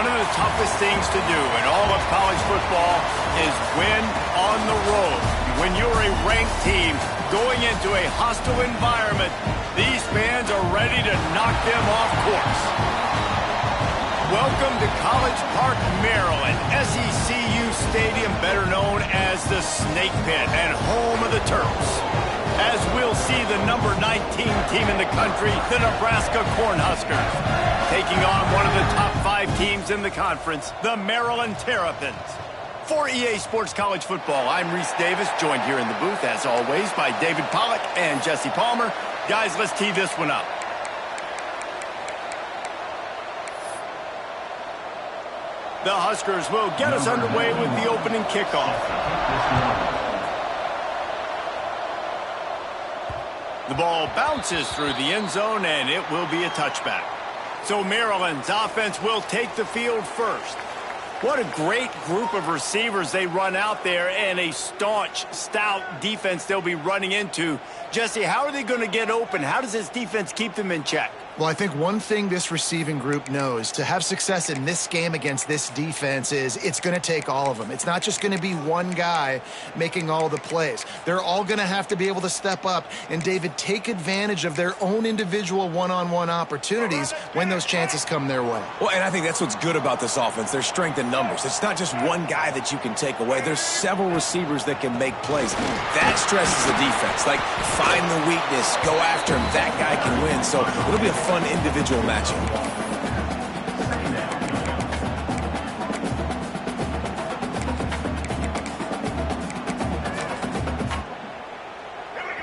One of the toughest things to do in all of college football is win on the road. When you're a ranked team going into a hostile environment, these fans are ready to knock them off course. Welcome to College Park, Maryland, SECU Stadium, better known as the Snake Pit and home of the Terps. As we'll see the number 19 team in the country, the Nebraska Cornhuskers, taking on one of the top 5 teams in the conference, the Maryland Terrapins. For EA Sports College Football, I'm Reese Davis, joined here in the booth, as always, by David Pollack and Jesse Palmer. Guys, let's tee this one up. The Huskers will get us underway with the opening kickoff. The ball bounces through the end zone, and it will be a touchback. So Maryland's offense will take the field first. What a great group of receivers they run out there, and a staunch, stout defense they'll be running into. Jesse, how are they going to get open? How does this defense keep them in check? Well, I think one thing this receiving group knows to have success in this game against this defense is it's going to take all of them. It's not just going to be one guy making all the plays. They're all going to have to be able to step up and, David, take advantage of their own individual one-on-one opportunities when those chances come their way. Well, and I think that's what's good about this offense, their strength in numbers. It's not just one guy that you can take away. There's several receivers that can make plays. That stresses the defense. Like, find the weakness, go after him. That guy can win. So it'll be a fun individual matchup.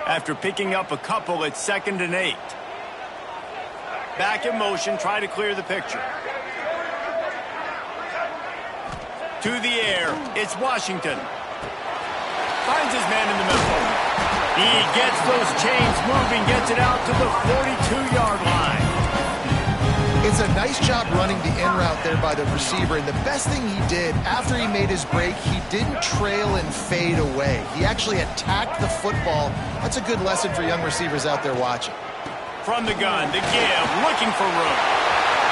After picking up a couple, it's 2nd and 8. Back in motion, try to clear the picture. To the air, it's Washington. Finds his man in the middle. He gets those chains moving, gets it out to the 42-yard line. It's a nice job running the in route there by the receiver, and the best thing he did after he made his break, he didn't trail and fade away. He actually attacked the football. That's a good lesson for young receivers out there watching. From the gun, the give, looking for room.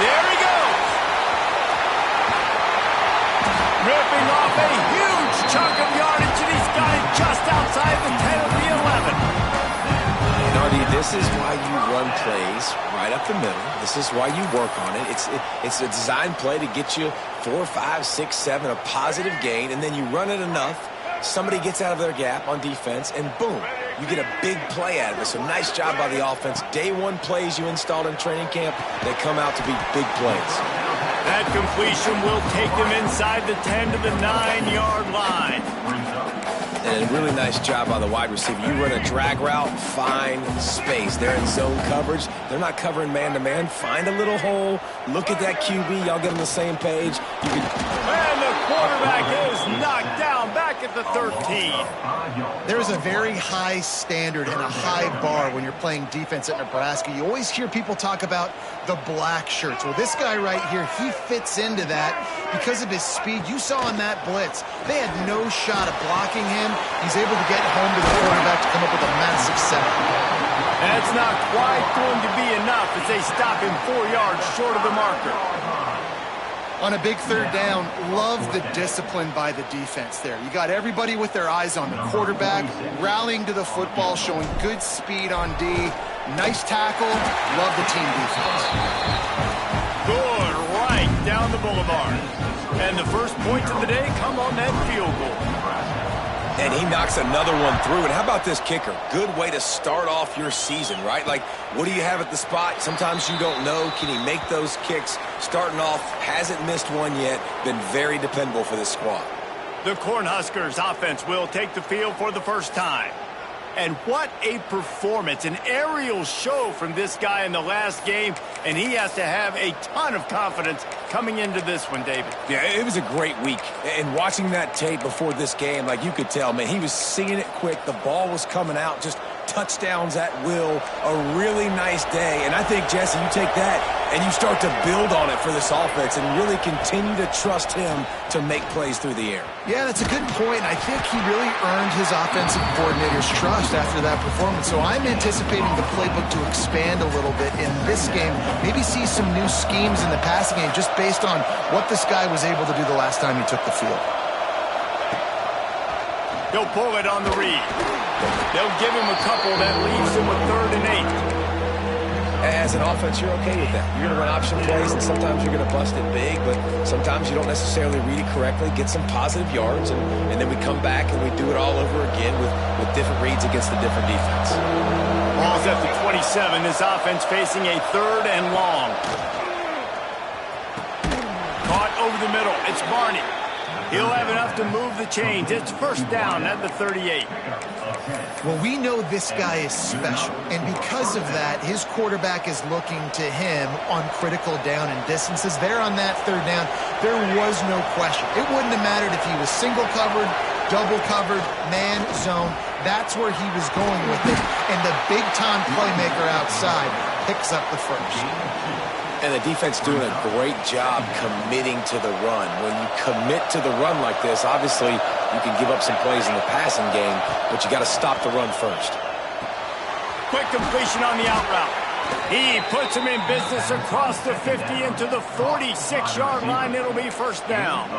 There he goes. Ripping off a huge chunk of yardage, and he's got it just outside the 10 of the 11. And Artie, this is why you run plays right up the middle. This is why you work on it. It's a design play to get you 4, 5, 6, 7, a positive gain, and then you run it enough, somebody gets out of their gap on defense, and boom, you get a big play out of it. So nice job by the offense. Day one plays you installed in training camp, they come out to be big plays. That completion will take them inside the 10 to the 9-yard line. And a really nice job by the wide receiver. You run a drag route, find space. They're in zone coverage. They're not covering man-to-man. Find a little hole. Look at that QB. Y'all get on the same page. And the quarterback is knocked down back at the 13. There's a very high standard and a high bar when you're playing defense at Nebraska. You always hear people talk about the black shirts. Well, this guy right here, he fits into that because of his speed. You saw in that blitz, they had no shot at blocking him. He's able to get home to the quarterback to come up with a massive sack. That's not quite going to be enough as they stop him 4 yards short of the marker. On a big 3rd down, love the discipline by the defense there. You got everybody with their eyes on the quarterback, rallying to the football, showing good speed on D. Nice tackle. Love the team defense. Good right down the boulevard. And the first points of the day come on that field goal. And he knocks another one through. And how about this kicker? Good way to start off your season, right? Like, what do you have at the spot? Sometimes you don't know. Can he make those kicks? Starting off, hasn't missed one yet. Been very dependable for this squad. The Cornhuskers offense will take the field for the first time. And what a performance, an aerial show from this guy in the last game, and he has to have a ton of confidence coming into this one, David. Yeah, it was a great week. And watching that tape before this game, like you could tell, man, he was seeing it quick. The ball was coming out just touchdowns at will, a really nice day. And I think, Jesse, you take that and you start to build on it for this offense and really continue to trust him to make plays through the air. Yeah, that's a good point. I think he really earned his offensive coordinator's trust after that performance. So I'm anticipating the playbook to expand a little bit in this game. Maybe see some new schemes in the passing game just based on what this guy was able to do the last time he took the field. He'll pull it on the read. They'll give him a couple that leaves him with 3rd and 8. As an offense, you're okay with that. You're going to run option plays, and sometimes you're going to bust it big, but sometimes you don't necessarily read it correctly, get some positive yards, and then we come back and we do it all over again with different reads against the different defense. Ball's at the 27. This offense facing a 3rd and long. Caught over the middle. It's Barney. He'll have enough to move the chains. It's 1st down at the 38. Well, we know this guy is special, and because of that, his quarterback is looking to him on critical down and distances. There on that 3rd down, there was no question. It wouldn't have mattered if he was single covered, double covered, man, zone. That's where he was going with it, and the big-time playmaker outside picks up the first. And the defense doing a great job committing to the run. When you commit to the run like this, obviously you can give up some plays in the passing game, but you got to stop the run first. Quick completion on the out route. He puts him in business across the 50 into the 46-yard line. It'll be 1st down.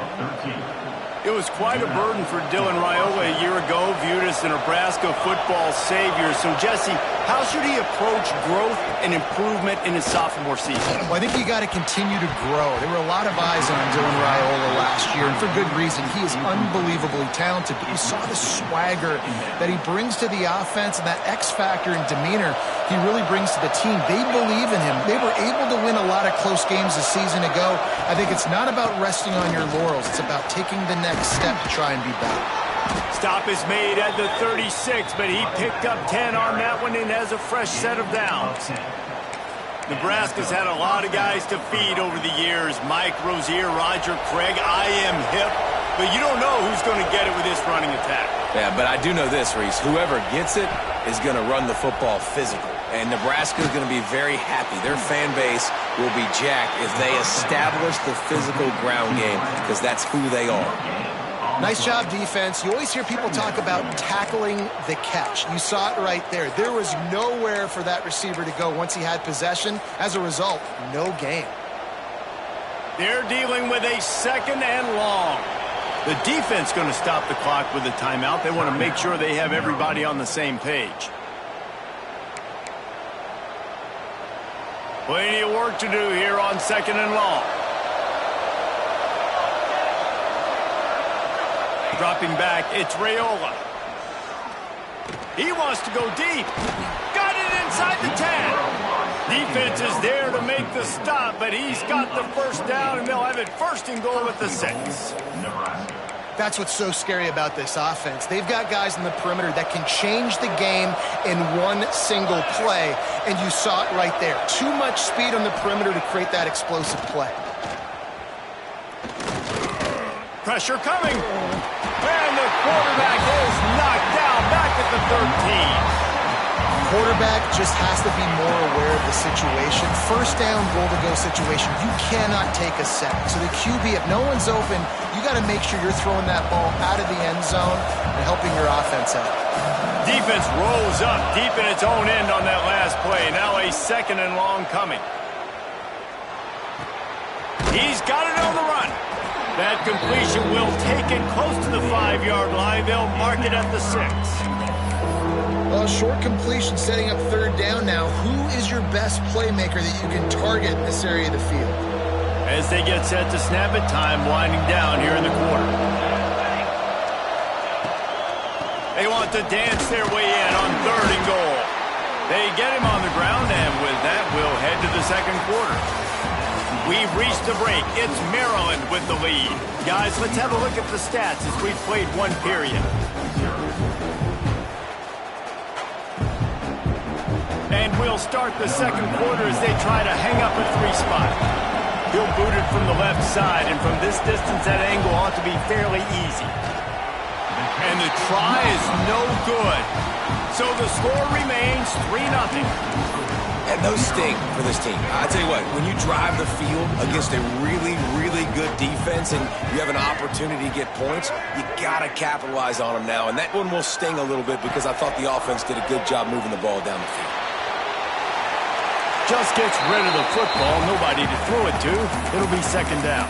It was quite a burden for Dylan Raiola a year ago, viewed as the Nebraska football savior. So, Jesse, how should he approach growth and improvement in his sophomore season? Well, I think you got to continue to grow. There were a lot of eyes on Dylan Raiola last year, and for good reason. He is unbelievably talented, but you saw the swagger that he brings to the offense and that X factor and demeanor he really brings to the team. They believe in him. They were able to win a lot of close games a season ago. I think it's not about resting on your laurels. It's about taking the next step to try and be better. Stop is made at the 36, but he picked up 10 on that one and has a fresh set of downs. Nebraska's had a lot of guys to feed over the years. Mike Rozier, Roger Craig, I am hip. But you don't know who's going to get it with this running attack. Yeah, but I do know this, Reese. Whoever gets it is going to run the football physical. And Nebraska is going to be very happy. Their fan base will be jacked if they establish the physical ground game, because that's who they are. Nice job, defense. You always hear people talk about tackling the catch. You saw it right there. There was nowhere for that receiver to go once he had possession. As a result, no gain. They're dealing with a 2nd and long. The defense going to stop the clock with a timeout. They want to make sure they have everybody on the same page. Plenty of work to do here on 2nd and long. Dropping back, it's Raiola. He wants to go deep. Got it inside the 10. Defense is there to make the stop, but he's got the 1st down, and they'll have it 1st and goal at the 6. That's what's so scary about this offense. They've got guys in the perimeter that can change the game in one single play, and you saw it right there. Too much speed on the perimeter to create that explosive play. Pressure coming. And the quarterback is knocked down back at the 13. Quarterback just has to be more aware of the situation. 1st down, goal-to-go situation. You cannot take a sack. So the QB, if no one's open, you got to make sure you're throwing that ball out of the end zone and helping your offense out. Defense rolls up deep in its own end on that last play. Now a 2nd and long coming. He's got it on the run. That completion will take it close to the 5-yard line. They'll mark it at the 6. Well, short completion setting up 3rd down now. Who is your best playmaker that you can target in this area of the field? As they get set to snap it, time winding down here in the quarter. They want to dance their way in on 3rd and goal. They get him on the ground, and with that, we'll head to the 2nd quarter. We've reached the break. It's Maryland with the lead. Guys, let's have a look at the stats as we've played 1 period. And we'll start the 2nd quarter as they try to hang up a 3 spot. He'll boot it from the left side, and from this distance, that angle ought to be fairly easy. And the try is no good. So the score remains 3-0. And those sting for this team. I tell you what, when you drive the field against a really, really good defense and you have an opportunity to get points, you got to capitalize on them now. And that one will sting a little bit because I thought the offense did a good job moving the ball down the field. Just gets rid of the football. Nobody to throw it to. It'll be second down.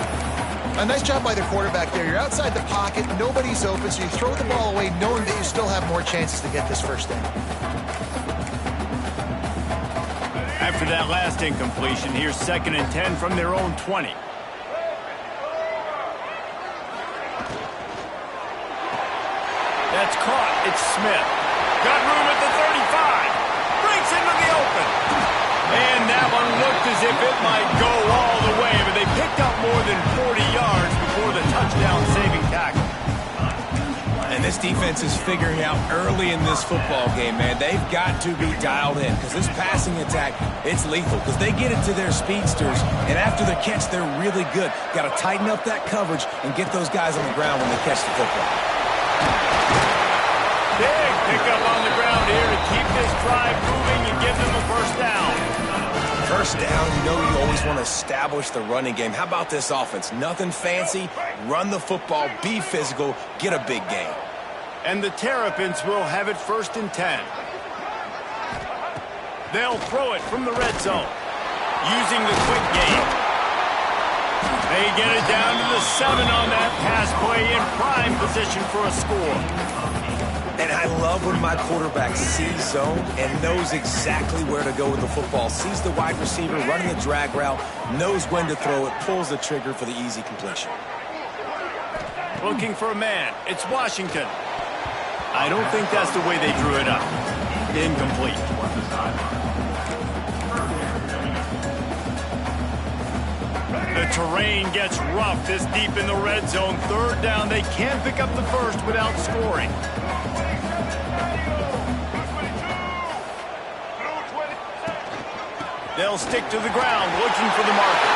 A nice job by the quarterback there. You're outside the pocket. Nobody's open, so you throw the ball away knowing that you still have more chances to get this first down. After that last incompletion, here's 2nd and 10 from their own 20. That's caught. It's Smith. Got room at the 35. Breaks into the open. And that one looked as if it might go all the way, but they picked up more than 40 yards before the touchdown-saving tackle. And this defense is figuring out early in this football game, man. They've got to be dialed in because this passing attack, it's lethal because they get it to their speedsters, and after the catch, they're really good. Got to tighten up that coverage and get those guys on the ground when they catch the football. Big pickup on the ground here to keep this drive moving and give them a first down. First down, you know you always want to establish the running game. How about this offense? Nothing fancy. Run the football, be physical, get a big gain. And the Terrapins will have it 1st and 10. They'll throw it from the red zone using the quick game. They get it down to the 7 on that pass play in prime position for a score. And I love when my quarterback sees zone and knows exactly where to go with the football. Sees the wide receiver running the drag route, knows when to throw it, pulls the trigger for the easy completion. Looking for a man. It's Washington. I don't think that's the way they drew it up. Incomplete. The terrain gets rough this deep in the red zone. 3rd down. They can't pick up the first without scoring. They'll stick to the ground looking for the marker.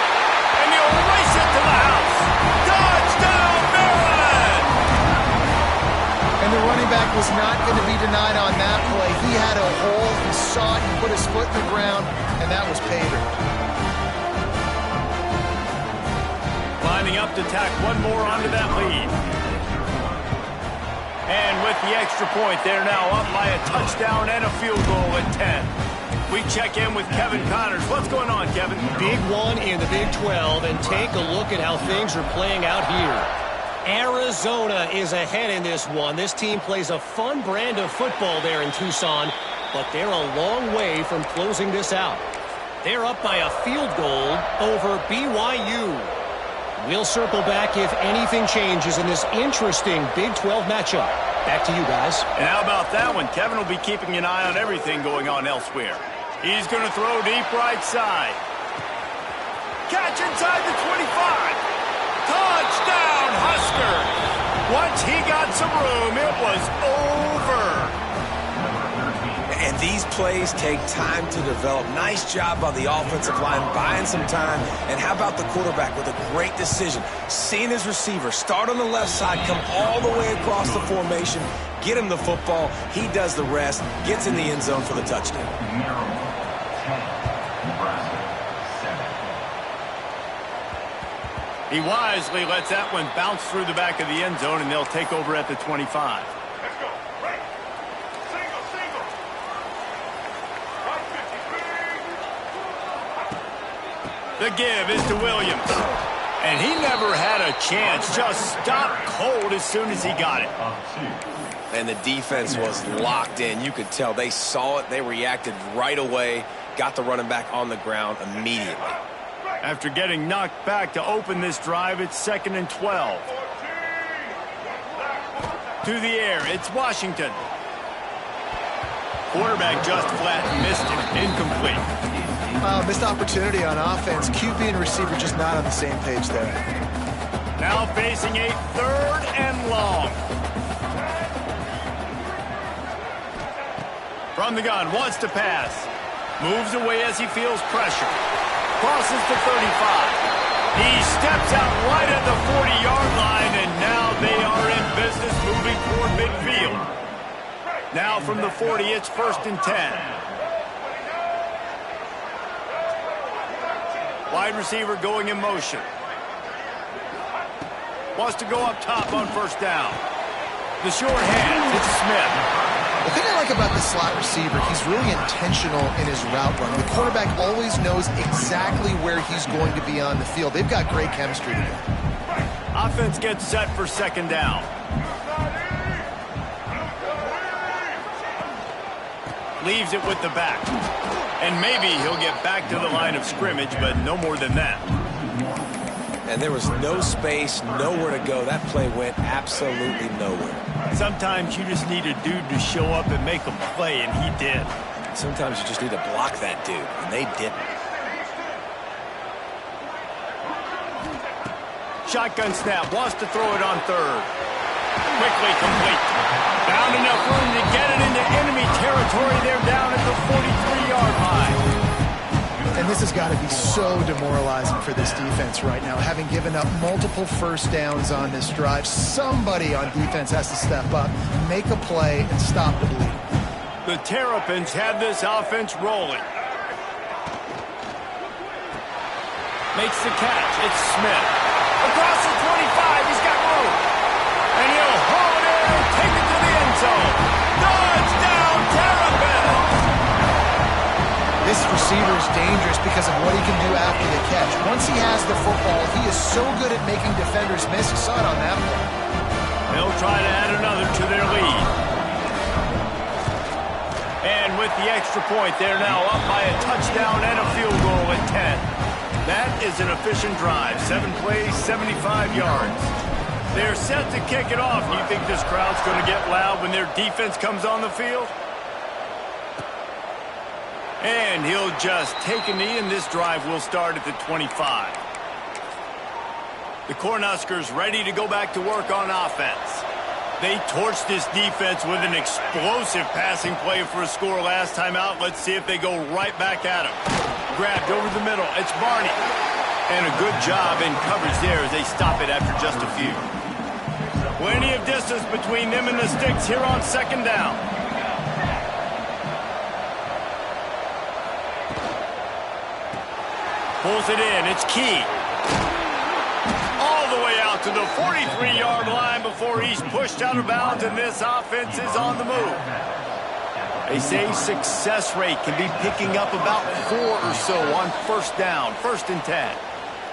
And they'll race it to the house. Touchdown, Maryland! And the running back was not going to be denied on that play. He had a hole. He saw it. He put his foot in the ground, and that was pay dirt. Lining up to tack one more onto that lead. And with the extra point, they're now up by a touchdown and a field goal at 10. We check in with Kevin Connors. What's going on, Kevin? Big one in the Big 12, and take a look at how things are playing out here. Arizona is ahead in this one. This team plays a fun brand of football there in Tucson, but they're a long way from closing this out. They're up by a field goal over BYU. We'll circle back if anything changes in this interesting Big 12 matchup. Back to you guys. And how about that one? Kevin will be keeping an eye on everything going on elsewhere. He's going to throw deep right side. Catch inside the 25. Touchdown, Husker. Once he got some room, it was over. And these plays take time to develop. Nice job by the offensive line, buying some time. And how about the quarterback with a great decision? Seeing his receiver start on the left side, come all the way across the formation, get him the football. He does the rest, gets in the end zone for the touchdown. He wisely lets that one bounce through the back of the end zone, and they'll take over at the 25. The give is to Williams. And he never had a chance. Just stopped cold as soon as he got it. And the defense was locked in. You could tell they saw it. They reacted right away. Got the running back on the ground immediately. After getting knocked back to open this drive, it's 2nd and 12. To the air, it's Washington. Quarterback just flat missed it. Incomplete. Missed opportunity on offense. QB and receiver just not on the same page there. Now facing a 3rd and long. From the gun, wants to pass. Moves away as he feels pressure. Crosses to 35. He steps out right at the 40-yard line, and now they are in business moving toward midfield. Now from the 40, it's 1st and 10. Wide receiver going in motion. Wants to go up top on 1st down. The short hand, it's Smith. The thing I like about the slot receiver, he's really intentional in his route run. The quarterback always knows exactly where he's going to be on the field. They've got great chemistry together. Offense gets set for 2nd down. Leaves it with the back. And maybe he'll get back to the line of scrimmage, but no more than that. And there was no space, nowhere to go. That play went absolutely nowhere. Sometimes you just need a dude to show up and make a play, and he did. Sometimes you just need to block that dude, and they didn't. Shotgun snap, wants to throw it on 3rd. Quickly complete. Found enough room to get it into enemy territory. They're down at the 43-yard line. And this has got to be so demoralizing for this defense right now. Having given up multiple 1st downs on this drive, somebody on defense has to step up, make a play, and stop the bleed. The Terrapins had this offense rolling. Makes the catch. It's Smith. Across the 25, he's got room. And he'll haul it in and take it to the end zone. Touchdown, Terrapins! This receiver is dangerous because of what he can do after the catch. Once he has the football, he is so good at making defenders miss. You saw it on that play. They'll try to add another to their lead. And with the extra point, they're now up by a touchdown and a field goal at 10. That is an efficient drive. 7 plays, 75 yards. They're set to kick it off. Do you think this crowd's going to get loud when their defense comes on the field? And he'll just take a knee, and this drive will start at the 25. The Cornhuskers ready to go back to work on offense. They torched this defense with an explosive passing play for a score last time out. Let's see if they go right back at him. Grabbed over the middle. It's Barney. And a good job in coverage there as they stop it after just a few. Plenty of distance between them and the sticks here on 2nd down. Pulls it in. It's Key. All the way out to the 43-yard line before he's pushed out of bounds, and this offense is on the move. They say success rate can be picking up about 4 or so on 1st down, 1st and 10.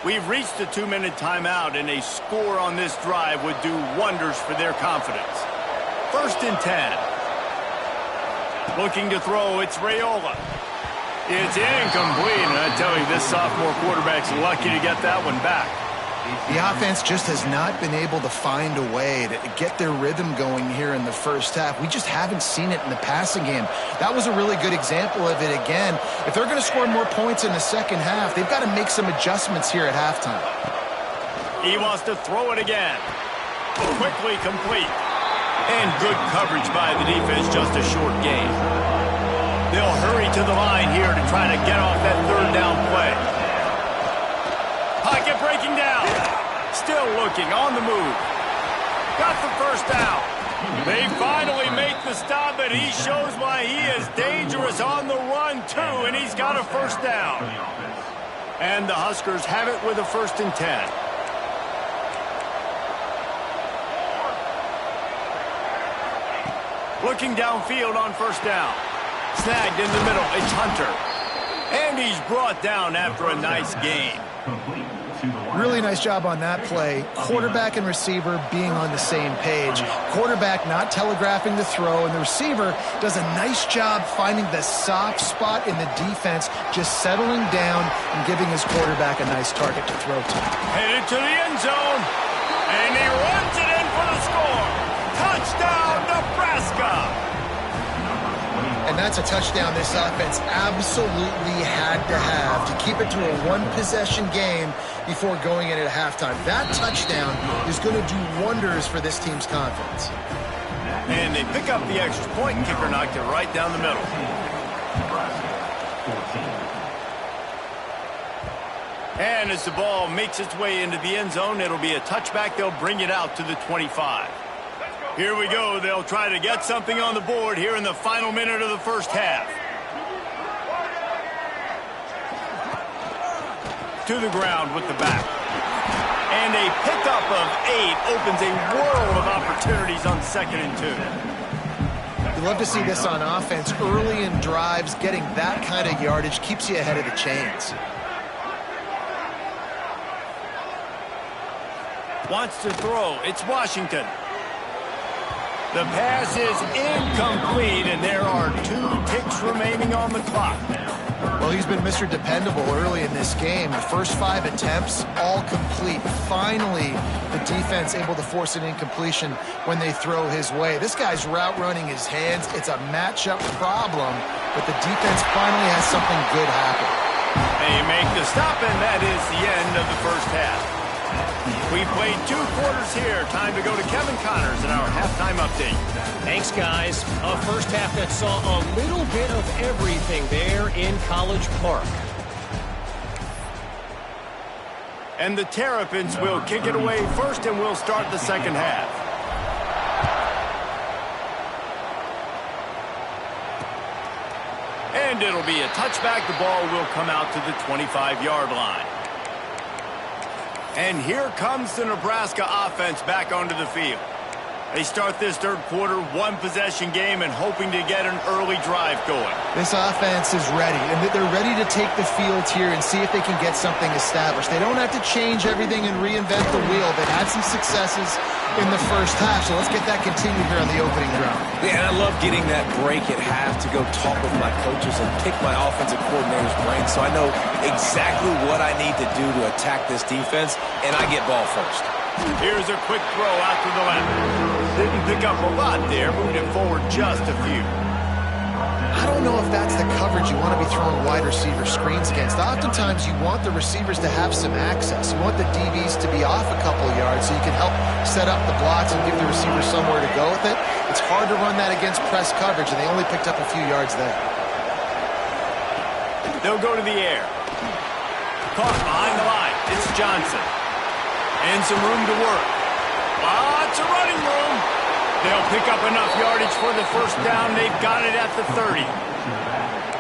We've reached the 2-minute timeout, and a score on this drive would do wonders for their confidence. 1st and 10. Looking to throw, it's Raiola. It's incomplete, and I tell you, this sophomore quarterback's lucky to get that one back. The offense just has not been able to find a way to get their rhythm going here in the 1st half. We just haven't seen it in the passing game. That was a really good example of it again. If they're going to score more points in the 2nd half, they've got to make some adjustments here at halftime. He wants to throw it again. Quickly complete. And good coverage by the defense, just a short gain. They'll hurry to the line here to try to get off that 3rd down play. Pocket breaking down. Still looking, on the move. Got the 1st down. They finally make the stop, but he shows why he is dangerous on the run, too, and he's got a 1st down. And the Huskers have it with a 1st and 10. Looking downfield on 1st down. Snagged in the middle, it's Hunter. And he's brought down after a nice gain. Really nice job on that play. Quarterback and receiver being on the same page. Quarterback not telegraphing the throw, and the receiver does a nice job finding the soft spot in the defense, just settling down and giving his quarterback a nice target to throw to. Headed to the end zone, and he runs it in for the score. Touchdown, Nebraska! And that's a touchdown this offense absolutely had to have to keep it to a 1-possession game before going in at halftime. That touchdown is going to do wonders for this team's confidence. And they pick up the extra point, and kicker knocked it right down the middle. And as the ball makes its way into the end zone, it'll be a touchback. They'll bring it out to the 25. Here we go. They'll try to get something on the board here in the final minute of the first half. To the ground with the back. And a pickup of 8 opens a world of opportunities on 2nd and 2. You love to see this on offense. Early in drives, getting that kind of yardage keeps you ahead of the chains. Wants to throw. It's Washington. The pass is incomplete, and there are 2 ticks remaining on the clock. Well, he's been Mr. Dependable early in this game. The first 5 attempts, all complete. Finally, the defense able to force an incompletion when they throw his way. This guy's route running his hands. It's a matchup problem, but the defense finally has something good happen. They make the stop, and that is the end of the first half. We played 2 quarters here. Time to go to Kevin Connors in our halftime update. Thanks, guys. A first half that saw a little bit of everything there in College Park. And the Terrapins will kick it away first, and we'll start the second half. And it'll be a touchback. The ball will come out to the 25-yard line. And here comes the Nebraska offense back onto the field. They start this third quarter, 1-possession game, and hoping to get an early drive going. This offense is ready, and they're ready to take the field here and see if they can get something established. They don't have to change everything and reinvent the wheel. They've had some successes in the first half, so let's get that continued here on the opening drive. Yeah, and I love getting that break at half to go talk with my coaches and pick my offensive coordinator's brain so I know exactly what I need to do to attack this defense, and I get ball first. Here's a quick throw out to the left. Didn't pick up a lot there, moved it forward just a few. I don't know if that's the coverage you want to be throwing wide receiver screens against. Oftentimes you want the receivers to have some access. You want the DBs to be off a couple yards so you can help set up the blocks and give the receiver somewhere to go with it. It's hard to run that against press coverage, and they only picked up a few yards there. They'll go to the air. Caught behind the line. It's Johnson. And some room to work. Lots of running room. They'll pick up enough yardage for the first down. They've got it at the 30.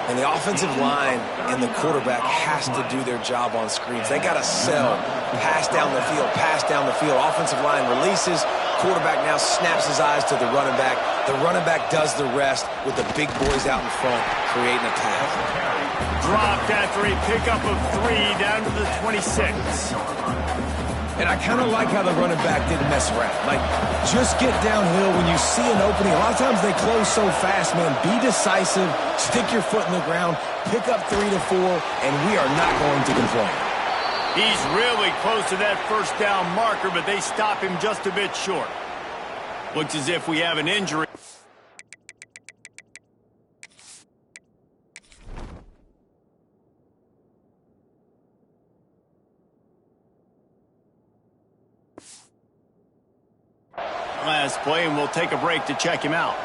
And the offensive line and the quarterback has to do their job on screens. They got to sell. Pass down the field, pass down the field. Offensive line releases. Quarterback now snaps his eyes to the running back. The running back does the rest with the big boys out in front, creating a path. Dropped after a pickup of 3 down to the 26. And I kind of like how the running back didn't mess around. Like, just get downhill when you see an opening. A lot of times they close so fast, man. Be decisive, stick your foot in the ground, pick up 3 to 4, and we are not going to complain. He's really close to that first down marker, but they stop him just a bit short. Looks as if we have an injury. Last play, and we'll take a break to check him out.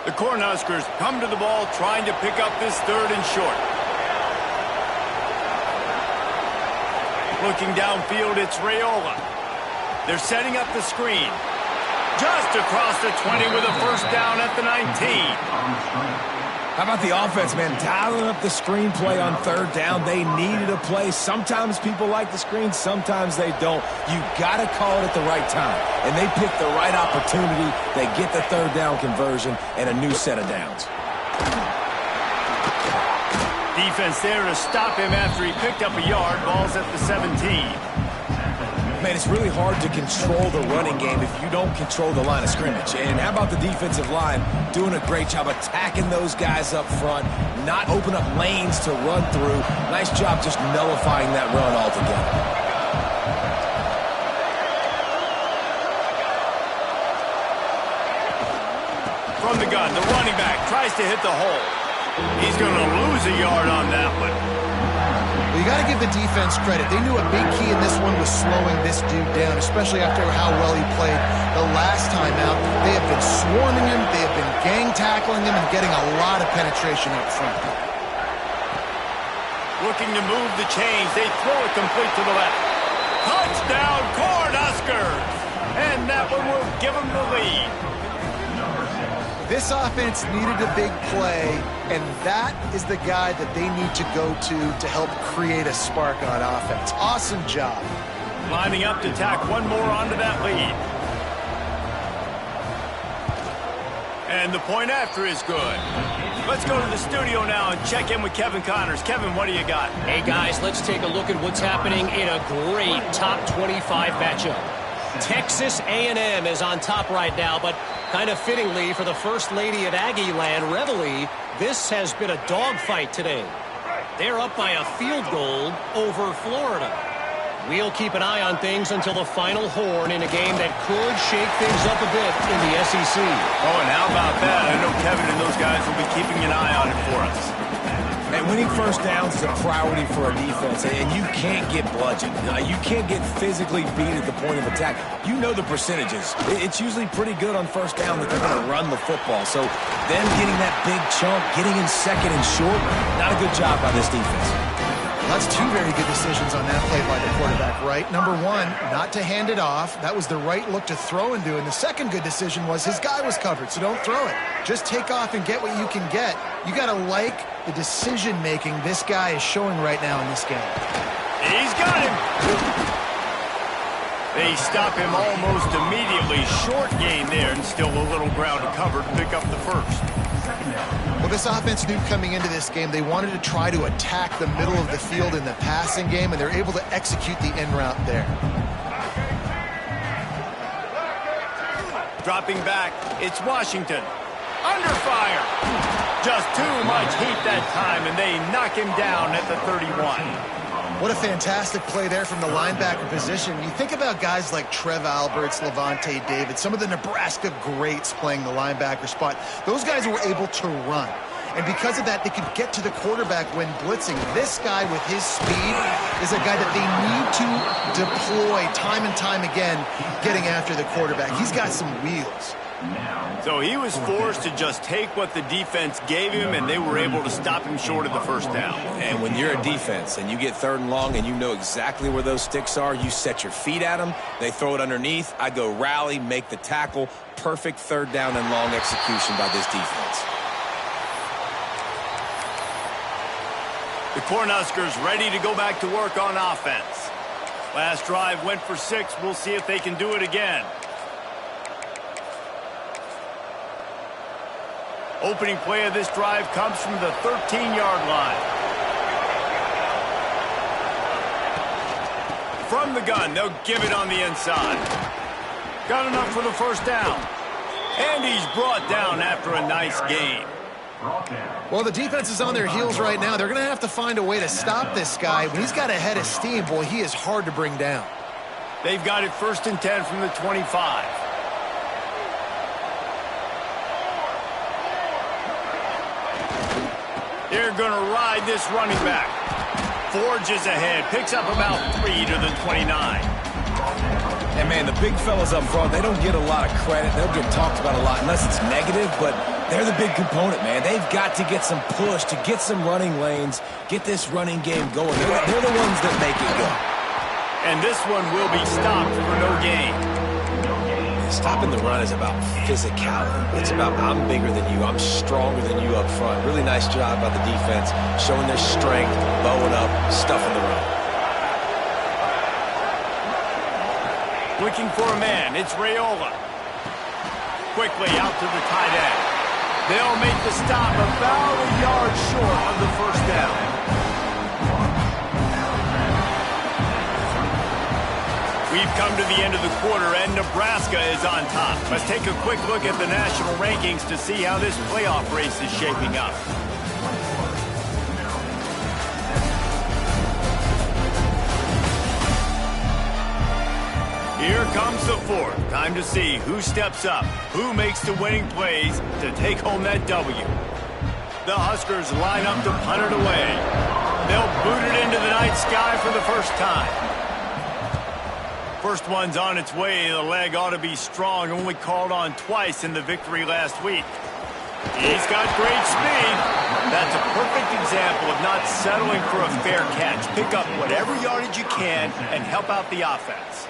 The Cornhuskers come to the ball, trying to pick up this 3rd and short. Looking downfield, it's Raiola. They're setting up the screen. Just across the 20 with a first down at the 19. How about the offense, man? Dialing up the screenplay on 3rd down. They needed a play. Sometimes people like the screen, sometimes they don't. You got to call it at the right time. And they pick the right opportunity. They get the 3rd down conversion and a new set of downs. Defense there to stop him after he picked up a yard. Ball's at the 17. Man, it's really hard to control the running game if you don't control the line of scrimmage. And how about the defensive line doing a great job attacking those guys up front, not open up lanes to run through. Nice job just nullifying that run altogether. From the gun, the running back tries to hit the hole. He's going to lose a yard on that one. Well, you got to give the defense credit. They knew a big key in this one was slowing this dude down, especially after how well he played the last time out. They have been swarming him. They have been gang tackling him and getting a lot of penetration up front. Looking to move the chains. They throw it complete to the left. Touchdown! give them the lead. This offense needed a big play, and that is the guy that they need to go to help create a spark on offense. Awesome job. Lining up to tack one more onto that lead. And the point after is good. Let's go to the studio now and check in with Kevin Connors. Kevin, what do you got? Hey, guys, let's take a look at what's happening in a great top 25 matchup. Texas A&M is on top right now, but kind of fittingly for the First Lady of Aggie Land, Reveille, this has been a dogfight today. They're up by a field goal over Florida. We'll keep an eye on things until the final horn in a game that could shake things up a bit in the SEC. Oh, and how about that? I know Kevin and those guys will be keeping an eye on it for us. And winning first downs is a priority for a defense, and you can't get bludgeoned. You can't get physically beat at the point of attack. You know the percentages. It's usually pretty good on first down that they're going to run the football. So them getting that big chunk, getting in second and short, not a good job by this defense. That's two very good decisions on that play by the quarterback, right? Number one, not to hand it off. That was the right look to throw into. And the second good decision was his guy was covered, so don't throw it. Just take off and get what you can get. You got to like the decision-making this guy is showing right now in this game. He's got him. They stop him almost immediately. Short gain there, and still a little ground to cover to pick up the first. Well, this offense knew coming into this game they wanted to try to attack the middle of the field in the passing game, and they're able to execute the in route there. Dropping back, it's Washington. Under fire. Just too much heat that time, and they knock him down at the 31. What a fantastic play there from the linebacker position. You think about guys like Trev Alberts, Levante David, some of the Nebraska greats playing the linebacker spot. Those guys were able to run. And because of that, they could get to the quarterback when blitzing. This guy with his speed is a guy that they need to deploy time and time again getting after the quarterback. He's got some wheels. So he was forced to just take what the defense gave him, and they were able to stop him short of the first down. And when you're a defense and you get third and long and you know exactly where those sticks are, you set your feet at them, they throw it underneath, I go rally, make the tackle. Perfect third down and long execution by this defense. The Cornhuskers ready to go back to work on offense. Last drive went for 6. We'll see if they can do it again. Opening play of this drive comes from the 13-yard line. From the gun, they'll give it on the inside. Got enough for the first down. And he's brought down after a nice gain. Well, the defense is on their heels right now. They're going to have to find a way to stop this guy. When he's got a head of steam, boy, he is hard to bring down. They've got it 1st and 10 from the 25. They're going to ride this running back. Forges ahead, picks up about 3 to the 29. And, man, the big fellas up front, they don't get a lot of credit. They'll get talked about a lot unless it's negative, but they're the big component, man. They've got to get some push to get some running lanes, get this running game going. They're the ones that make it go. And this one will be stopped for no gain. Stopping the run is about physicality. It's about I'm bigger than you. I'm stronger than you up front. Really nice job by the defense, showing their strength, bowing up, stuffing the run. Looking for a man. It's Raiola. Quickly out to the tight end. They'll make the stop about a yard short of the first down. We've come to the end of the quarter, and Nebraska is on top. Let's take a quick look at the national rankings to see how this playoff race is shaping up. Here comes the fourth. Time to see who steps up, who makes the winning plays to take home that W. The Huskers line up to punt it away. They'll boot it into the night sky for the first time. First one's on its way. The leg ought to be strong. Only called on twice in the victory last week. He's got great speed. That's a perfect example of not settling for a fair catch. Pick up whatever yardage you can and help out the offense.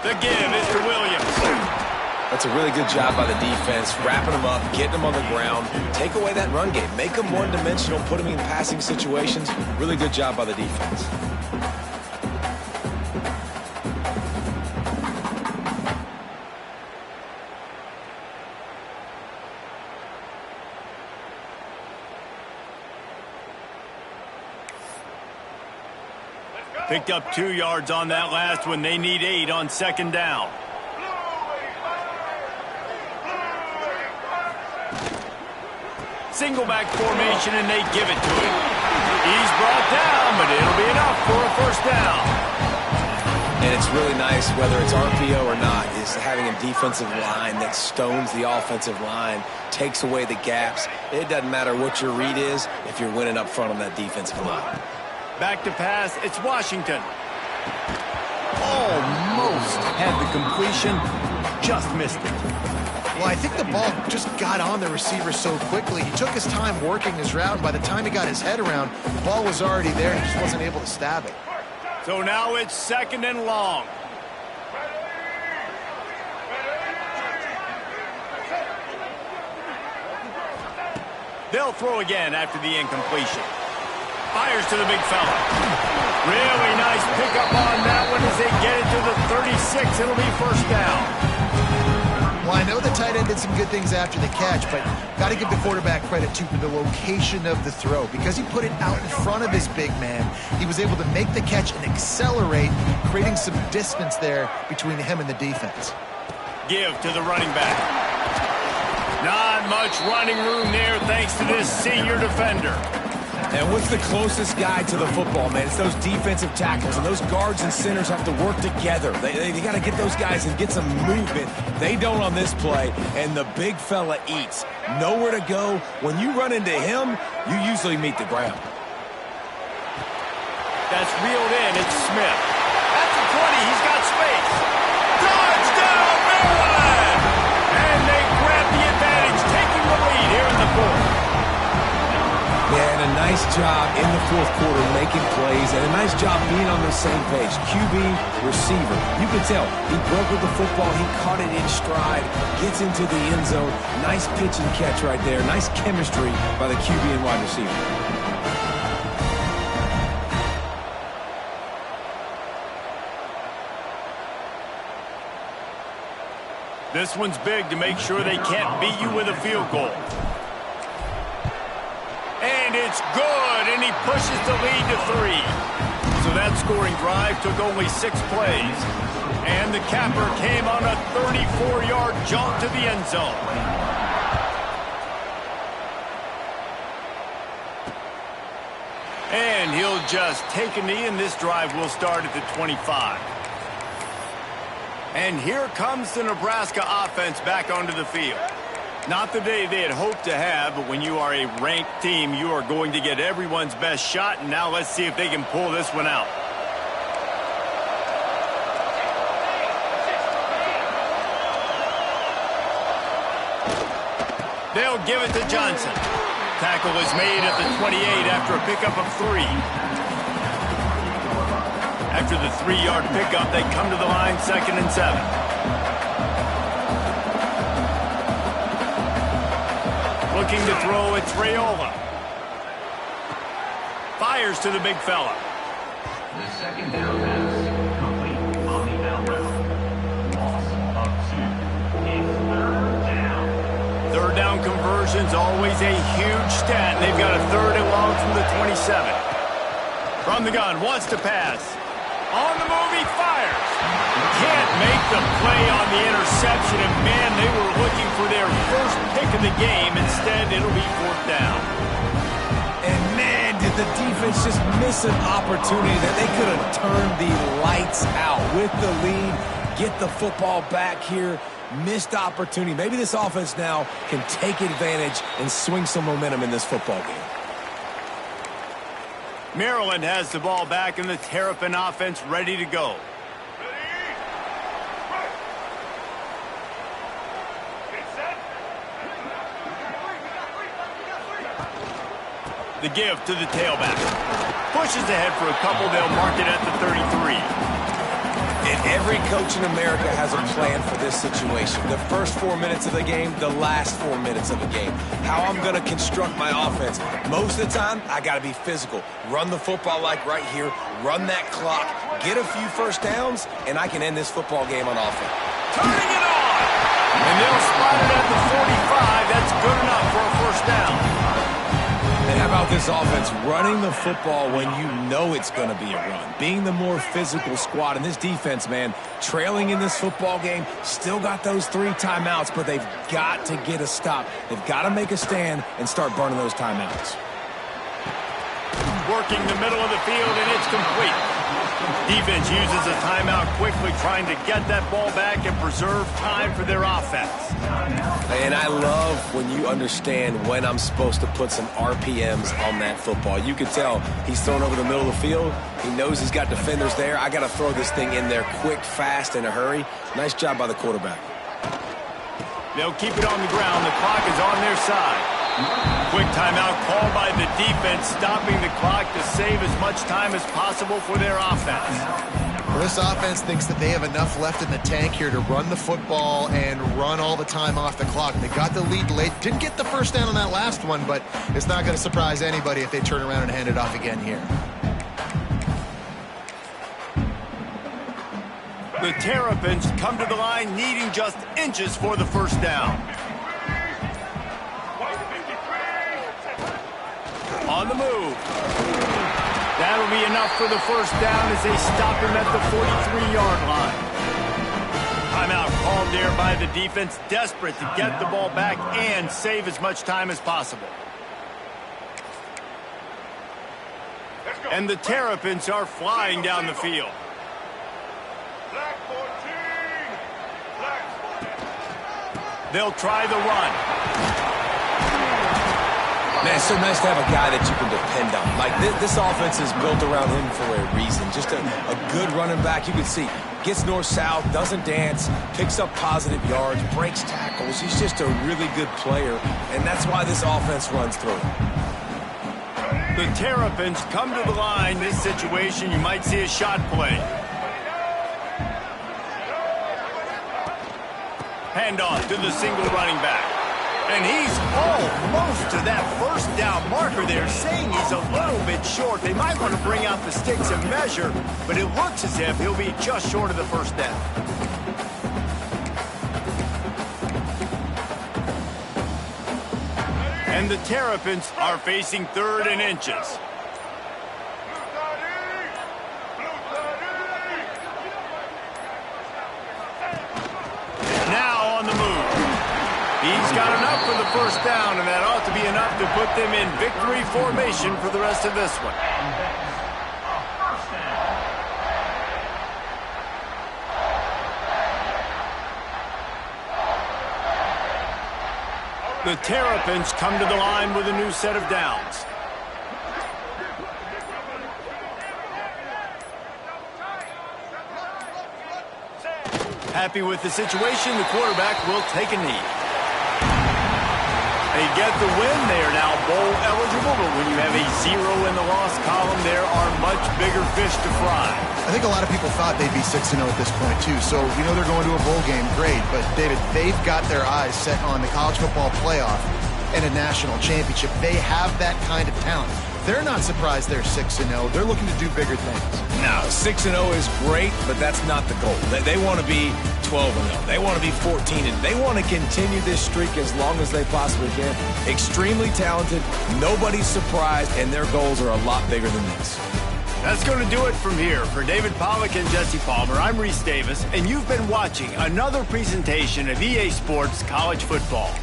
The give is to Williams. That's a really good job by the defense, wrapping them up, getting them on the ground. Take away that run game. Make them one-dimensional, put them in passing situations. Really good job by the defense. Picked up 2 yards on that last one. They need 8 on second down. Single back formation, and they give it to him. He's brought down, but it'll be enough for a first down. And it's really nice, whether it's RPO or not, is having a defensive line that stones the offensive line, takes away the gaps. It doesn't matter what your read is if you're winning up front on that defensive line. Back to pass, it's Washington. Almost had the completion, just missed it. Well, I think the ball just got on the receiver so quickly. He took his time working his route, and by the time he got his head around, the ball was already there, and he just wasn't able to stab it. So now it's second and long. They'll throw again after the incompletion. Fires to the big fella. Really nice pickup on that one as they get it to the 36. It'll be first down. Well, I know the tight end did some good things after the catch, but got to give the quarterback credit, too, for the location of the throw. Because he put it out in front of his big man, he was able to make the catch and accelerate, creating some distance there between him and the defense. Give to the running back. Not much running room there thanks to this senior defender. And what's the closest guy to the football, man? It's those defensive tackles, and those guards and centers have to work together. They got to get those guys and get some movement. They don't on this play, and the big fella eats. Nowhere to go. When you run into him, you usually meet the ground. That's reeled in. It's Smith. At the 20, he's got space. Touchdown, Maryland! And they grab the advantage, taking the lead here in the fourth. Yeah, and a nice job in the fourth quarter making plays, and a nice job being on the same page. QB, receiver. You can tell he broke with the football. He caught it in stride, gets into the end zone. Nice pitch and catch right there. Nice chemistry by the QB and wide receiver. This one's big to make sure they can't beat you with a field goal. And it's good, and he pushes the lead to 3. So that scoring drive took only 6 plays. And the capper came on a 34-yard jump to the end zone. And he'll just take a knee, and this drive will start at the 25. And here comes the Nebraska offense back onto the field. Not the day they had hoped to have, but when you are a ranked team, you are going to get everyone's best shot, and now let's see if they can pull this one out. They'll give it to Johnson. Tackle is made at the 28 after a pickup of 3. After the 3-yard pickup, they come to the line, 2nd and 7. Looking to throw, it's Raiola. Fires to the big fella. The second down pass complete on the outbound. Loss of 2. It's third down. Third down conversion's always a huge stat. They've got a 3rd and long from the 27. From the gun, wants to pass. On the move, he fires. Can't make the play on the interception, and man, they were looking for their first pick of the game. Instead, it'll be 4th down. And man, did the defense just miss an opportunity that they could have turned the lights out with the lead, get the football back here. Missed opportunity. Maybe this offense now can take advantage and swing some momentum in this football game. Maryland has the ball back, and the Terrapin offense ready to go. The give to the tailback. Pushes ahead for a couple. They'll mark it at the 33. And Every coach in America has a plan for this situation. The first 4 minutes of the game, the last 4 minutes of the game. How I'm going to construct my offense. Most of the time, I got to be physical. Run the football like right here. Run that clock. Get a few first downs, and I can end this football game on offense. Turning it on! And they'll spot it at the 45. That's good enough for a first down. And how about this offense running the football when you know it's going to be a run? Being the more physical squad. And this defense, man, trailing in this football game, still got those 3 timeouts, but they've got to get a stop. They've got to make a stand and start burning those timeouts. Working the middle of the field, and it's complete. Defense uses a timeout quickly, trying to get that ball back and preserve time for their offense. And I love when you understand when I'm supposed to put some RPMs on that football. You can tell he's thrown over the middle of the field. He knows he's got defenders there. I got to throw this thing in there quick, fast, in a hurry. Nice job by the quarterback. They'll keep it on the ground. The clock is on their side. Quick timeout called by the defense, stopping the clock to save as much time as possible for their offense. Well, this offense thinks that they have enough left in the tank here to run the football and run all the time off the clock. They got the lead late. Didn't get the first down on that last one, but it's not going to surprise anybody if they turn around and hand it off again here. The Terrapins come to the line needing just inches for the first down. On the move. That'll be enough for the first down as they stop him at the 43-yard line. Timeout called there by the defense, desperate to get the ball back and save as much time as possible. And the Terrapins are flying down the field. They'll try the run. Man, it's so nice to have a guy that you can depend on. Like, this offense is built around him for a reason. Just a good running back. You can see, gets north-south, doesn't dance, picks up positive yards, breaks tackles. He's just a really good player, and that's why this offense runs through him. The Terrapins come to the line. This situation, you might see a shot play. Handoff to the single running back. And he's almost to that first down marker there, saying he's a little bit short. They might want to bring out the sticks and measure, but it looks as if he'll be just short of the first down. And the Terrapins are facing 3rd and inches. Now on the move. He's got enough for the first down, and that ought to be enough to put them in victory formation for the rest of this one. The Terrapins come to the line with a new set of downs. Happy with the situation, the quarterback will take a knee. They get the win. They are now bowl eligible, but when you have a 0 in the loss column, there are much bigger fish to fry. I think a lot of people thought they'd be 6-0 at this point, too. So, you know they're going to a bowl game. Great. But, David, they've got their eyes set on the college football playoff and a national championship. They have that kind of talent. They're not surprised they're 6-0. They're looking to do bigger things. No, 6-0 is great, but that's not the goal. They want to be 12-0. They want to be 14-0. They want to continue this streak as long as they possibly can. Extremely talented. Nobody's surprised, and their goals are a lot bigger than this. That's going to do it from here. For David Pollack and Jesse Palmer, I'm Reese Davis, and you've been watching another presentation of EA Sports College Football.